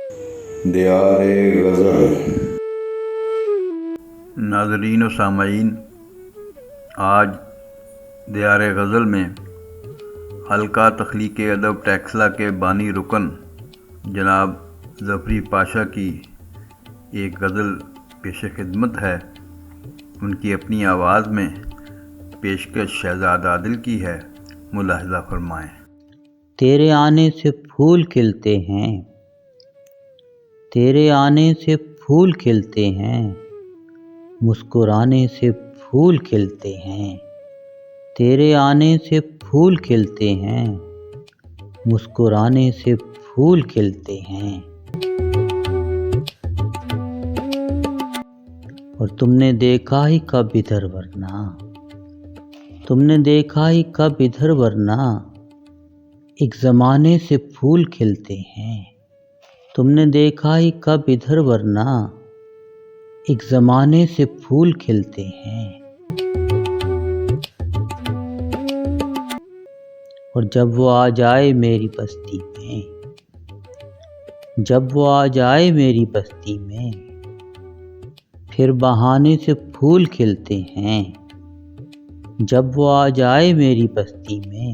दियारे गज़ल। नाज़रीन व सामाईन, आज दियारे गज़ल में हल्का तख्लीक़ अदब टैक्सला के बानी रुकन जनाब ज़फ़री पाशा की एक गज़ल पेश खिदमत है। उनकी अपनी आवाज़ में पेशकश शहज़ाद आदिल की है। मुलाहिज़ा फरमाएँ। तेरे आने से फूल खिलते हैं, तेरे आने से फूल खिलते हैं, मुस्कुराने से फूल खिलते हैं। तेरे आने से फूल खिलते हैं, मुस्कुराने से फूल खिलते हैं। और तुमने देखा ही कब इधर वरना, तुमने देखा ही कब इधर वरना, एक ज़माने से फूल खिलते हैं। तुमने देखा ही कब इधर वरना, एक ज़माने से फूल खिलते हैं। और जब वो आ जाए मेरी बस्ती में, जब वो आ जाए मेरी बस्ती में, फिर बहाने से फूल खिलते हैं। जब वो आ जाए मेरी बस्ती में,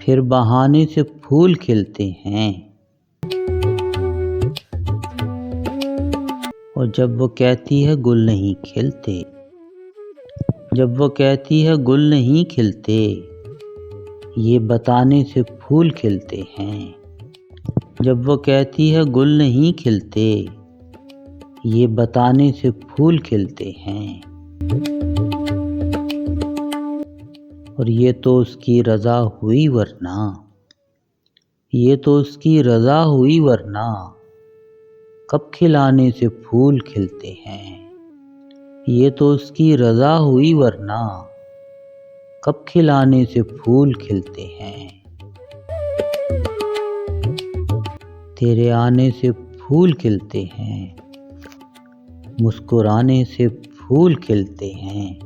फिर बहाने से फूल खिलते हैं। और जब वो कहती है गुल नहीं खिलते, जब वो कहती है गुल नहीं खिलते, ये बताने से फूल खिलते हैं। जब वो कहती है गुल नहीं खिलते, ये बताने से फूल खिलते हैं। और ये तो उसकी रज़ा हुई वरना, ये तो उसकी रज़ा हुई वरना, कब खिलाने से फूल खिलते हैं। ये तो उसकी रज़ा हुई वरना, कब खिलाने से फूल खिलते हैं। तेरे आने से फूल खिलते हैं, मुस्कुराने से फूल खिलते हैं।